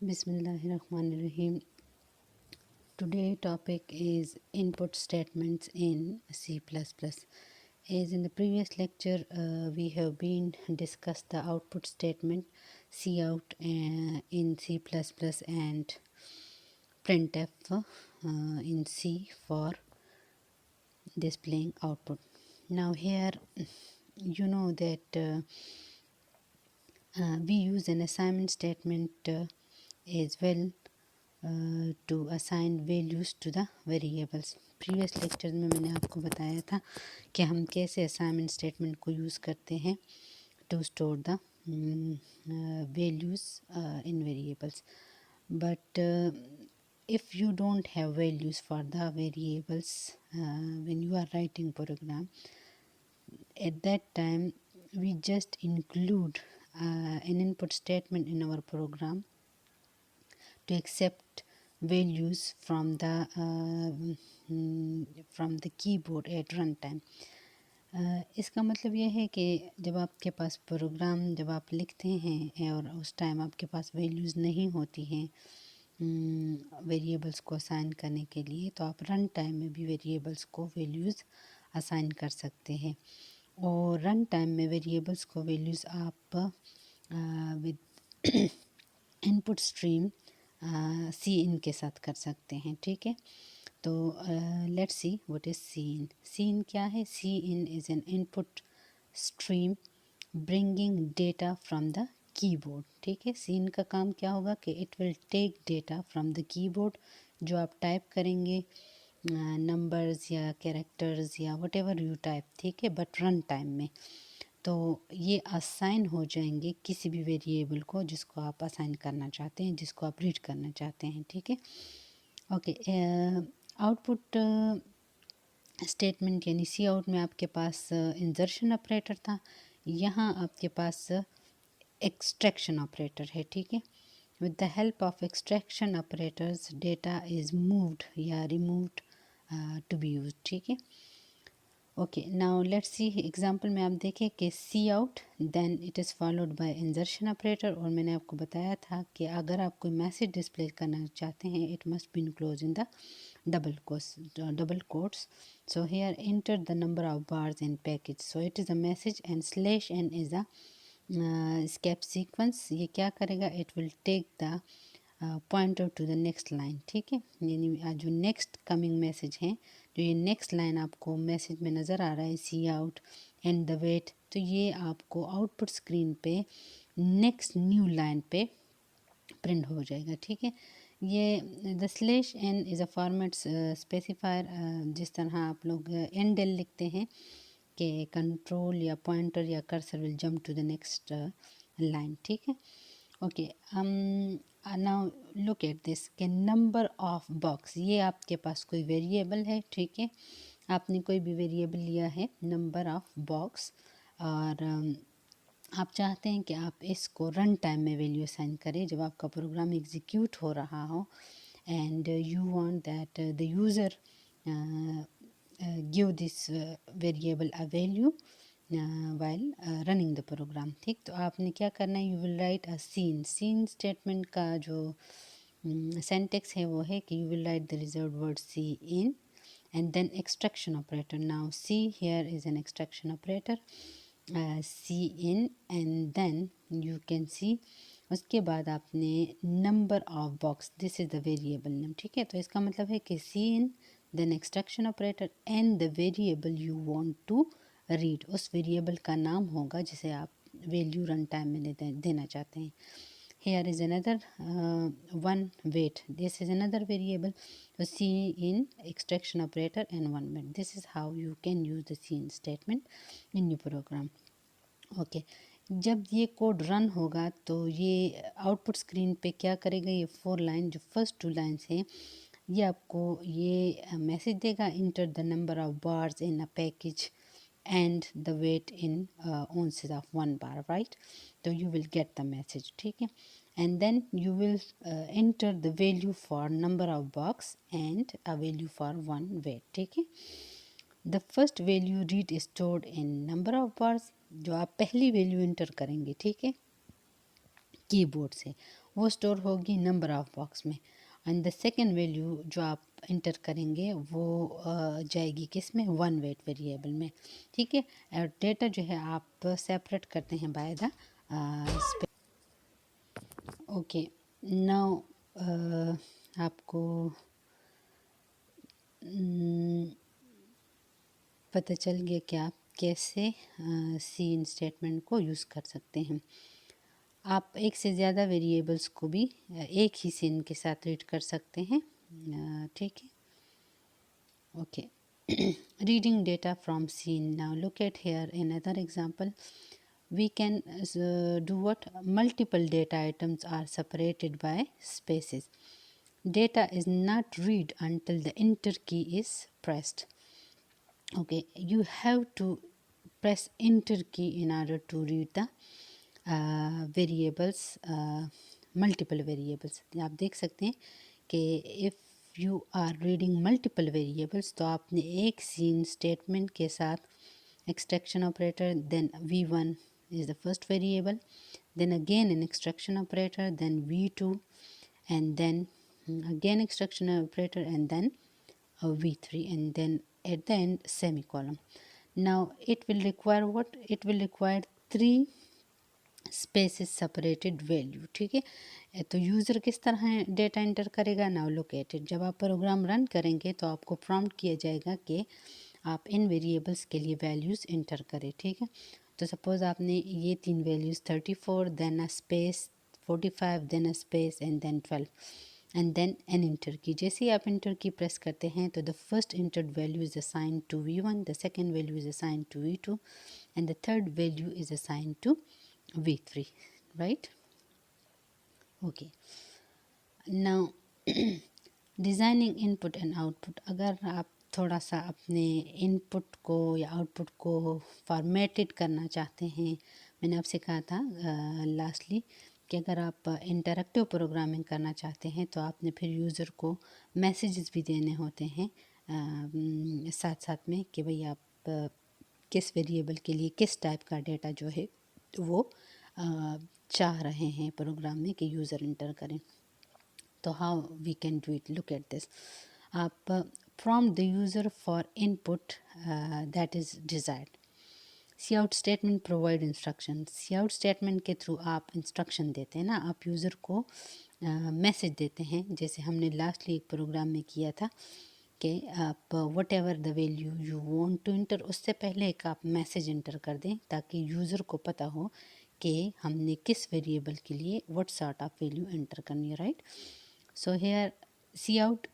Bismillahirrahmanirrahim. Today topic is input statements in C++. As in the previous lecture, we have been discussed the output statement cout in C++ and printf in C for displaying output. Now here you know that we use an assignment statement as well to assign values to the variables. Previous lecture में मैंने आपको बताया था कि हम कैसे assignment statement को use करते हैं to store the values in variables. But if you don't have values for the variables when you are writing program, at that time we just include an input statement in our program to accept values from the keyboard at runtime. इसका मतलब यह है कि जब आपके पास programme जब आप लिखते हैं और उस टाइम आपके पास वैल्यूज़ नहीं होती हैं वेरिएबल्स को असाइन करने के लिए, तो आप रन टाइम में भी वेरिएबल्स को वैल्यूज़ असाइन कर सकते हैं। और रन टाइम में वेरिएबल्स को वैल्यूज़ आप with input stream C in के साथ कर सकते हैं। ठीक है, तो let's see what is C in. C in क्या है? C in is an input stream bringing data from the keyboard. ठीक है, सी इन का काम क्या होगा कि it will take data from the keyboard, जो आप टाइप करेंगे नंबर्स या कैरेक्टर्स या वट एवर यू टाइप, ठीक है, बट रन टाइम में, तो ये असाइन हो जाएंगे किसी भी वेरिएबल को जिसको आप असाइन करना चाहते हैं, जिसको आप रीड करना चाहते हैं। ठीक है, ओके। आउटपुट स्टेटमेंट यानी सी आउट में आपके पास इंजर्शन ऑपरेटर था, यहाँ आपके पास एक्सट्रैक्शन ऑपरेटर है। ठीक है, with the help of extraction operators data is moved या removed to be used। ठीक है, okay. Now let's see example में आप देखें कि C out then it is followed by insertion operator, और मैंने आपको बताया था कि अगर आप कोई मैसेज डिस्प्ले करना चाहते हैं it must be enclose in the double quotes. So here enter the number of bars in package, so it is a message and slash n is a escape sequence। ये क्या करेगा? it will take the pointer to the next line। ठीक है, यानी जो next coming message हैं, जो ये नेक्स्ट लाइन आपको मैसेज में नज़र आ रहा है cout and the wait, तो ये आपको आउटपुट स्क्रीन पे नेक्स्ट न्यू लाइन पे प्रिंट हो जाएगा। ठीक है, ये the slash n is a format specifier, जिस तरह आप लोग एन डेल लिखते हैं कि कंट्रोल या पॉइंटर या cursor will jump to the next line. ठीक है, okay. Now look at this के नंबर ऑफ बॉक्स, ये आपके पास कोई वेरिएबल है। ठीक है, आपने कोई भी वेरिएबल लिया है नंबर ऑफ बॉक्स, और आप चाहते हैं कि आप इसको रन टाइम में वैल्यू असाइन करें जब आपका प्रोग्राम एग्जीक्यूट हो रहा हो, and you want that the user give this variable a value while running the program. ठीक, तो आपने क्या करना है? You will write a cin. Cin statement का जो सेंटेक्स है वो है कि you will write the reserved word cin and then extraction operator. Now C here is an extraction operator, C in, and then you can see उसके बाद आपने number of box, this is the variable name. ठीक है, तो इसका मतलब है कि C in then extraction operator and the variable you want to read, उस वेरिएबल का नाम होगा जिसे आप वैल्यू रन टाइम में देना चाहते हैं। Here is another one wait, this is another variable, so C in extraction operator and one wait. This is how you can use the C in statement in your program। Okay, जब ये code run होगा तो ये output screen पे क्या करेगा? ये 4 line, जो फर्स्ट 2 लाइन्स हैं, ये आपको ये मैसेज देगा enter the number of bars in a package and the weight in ounces of 1 bar, right? So you will get the message। ठीक है, and then you will enter the value for number of box and a value for one weight। ठीक है, the first value read is stored in number of bars, जो आप पहली value inter करेंगे, ठीक है, कीबोर्ड से, वो स्टोर होगी नंबर ऑफ बॉक्स में, एंड द सेकेंड वैल्यू जो आप इंटर करेंगे वो जाएगी किस में, वन वेट वेरिएबल में, ठीक है। और डेटा जो है आप सेपरेट करते हैं बाय द ओके। नाउ आपको पता चल गया कि आप कैसे सीन स्टेटमेंट को यूज़ कर सकते हैं। आप एक से ज़्यादा वेरिएबल्स को भी एक ही सीन के साथ रीड कर सकते हैं, ठीक है। Okay, reading data from scene. Now look at here another example. We can do what, multiple data items are separated by spaces. Data is not read until the enter key is pressed. Okay, you have to press enter key in order to read the variables, multiple variables. आप देख सकते हैं कि if you are reading multiple variables तो आपने एक scene statement के साथ extraction operator, then v1 is the first variable, then again an extraction operator, then v2, and then again extraction operator, and then v3, and then at the end semicolon. Now it will require what, it will require three spaces separated value, ठीक है। तो user किस तरह data enter करेगा, now located. जब आप program run करेंगे तो आपको प्रॉम्प्ट किया जाएगा कि आप इन वेरिएबल्स के लिए वैल्यूज़ इंटर करें, ठीक है। तो सपोज़ आपने ये तीन values 34 then a space 45 then a space and then 12 and then an enter key. जैसे ही आप इंटर की प्रेस करते हैं तो the first entered value is assign to v1, the second value is assign to v2 and the third value is assigned to v3, right? Okay, now designing input and output. अगर आप थोड़ा सा अपने input को या output को formatted करना चाहते हैं, मैंने आपसे कहा था लास्टली कि अगर आप इंटरैक्टिव प्रोग्रामिंग करना चाहते हैं तो आपने फिर यूज़र को मैसेजेस भी देने होते हैं साथ साथ में कि भाई आप किस वेरिएबल के लिए किस टाइप का डेटा जो है वो चाह रहे हैं प्रोग्राम में कि यूज़र इंटर करें। तो how we can do it, look at this. आप prompt the user for input that is desired. C out statement provide instruction. C out statement के थ्रू आप इंस्ट्रक्शन देते हैं ना, आप यूज़र को मैसेज देते हैं, जैसे हमने लास्टली एक प्रोग्राम में किया था कि आप whatever the value you want to enter, उससे पहले एक आप मैसेज इंटर कर दें ताकि यूज़र को पता हो कि हमने किस वेरिएबल के लिए what sort of value enter करनी है, right. So here cout,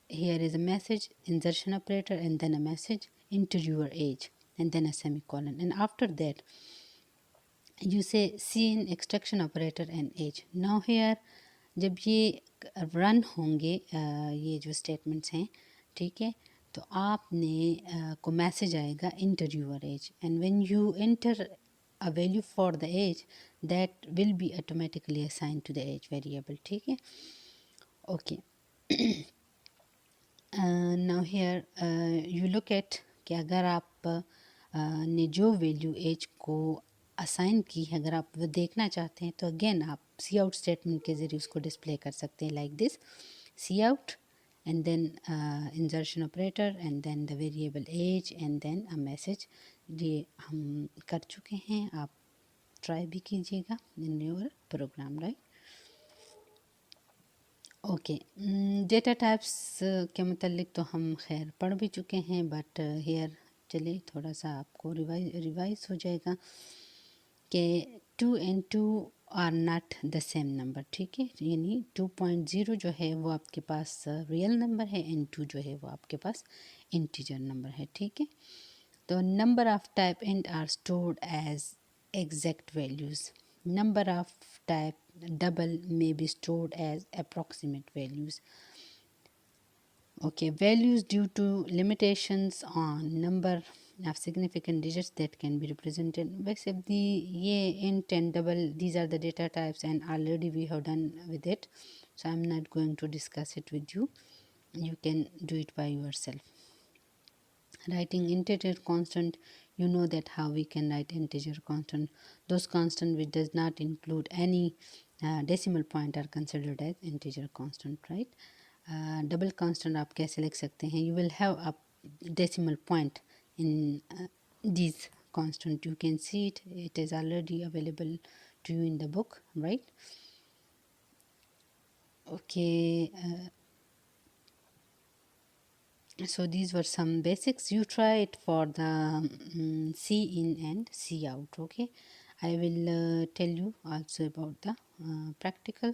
here is a message, insertion operator, and then a message, enter your age, and then a semicolon, and after that you say scene extraction operator and age. Now here जब ये run होंगे ये जो statements हैं, ठीक है, तो आपने को मैसेज आएगा enter your age, and when you enter a value for the age that will be automatically assigned to the age variable, ठीक है। okay now here you look at कि अगर आप ने जो वैल्यू एज को असाइन की है अगर आप वो देखना चाहते हैं तो अगेन आप सी आउट स्टेटमेंट के ज़रिए उसको डिस्प्ले कर सकते हैं like this, cout and then insertion operator and then the variable age and then a message। ये हम कर चुके हैं, आप ट्राई भी कीजिएगा in your program, right. Okay, data types के मतलब तो हम खैर पढ़ भी चुके हैं, बट हेयर चले थोड़ा सा आपको रिवाइज हो जाएगा कि 2 and 2 are not the same number, ठीक है। यानी 2.0 जो है वो आपके पास रियल नंबर है एंड 2 जो है वो आपके पास इंटीजर नंबर है, ठीक है। तो number of type int are stored as exact values. Number of type double may be stored as approximate values. Okay, values due to limitations on number of significant digits that can be represented. वैसे भी ये int and double, these are the data types and already we have done with it, so I'm not going to discuss it with you. You can do it by yourself. Writing integer constant, you know that how we can write integer constant, those constant which does not include any decimal point are considered as integer constant, right? Double constant आप कैसे लिख सकते हैं? You will have a decimal point in these constant. You can see it. It is already available to you in the book, right? Okay. So these were some basics. You try it for the C in and C out. Okay. I will tell you also about the practical.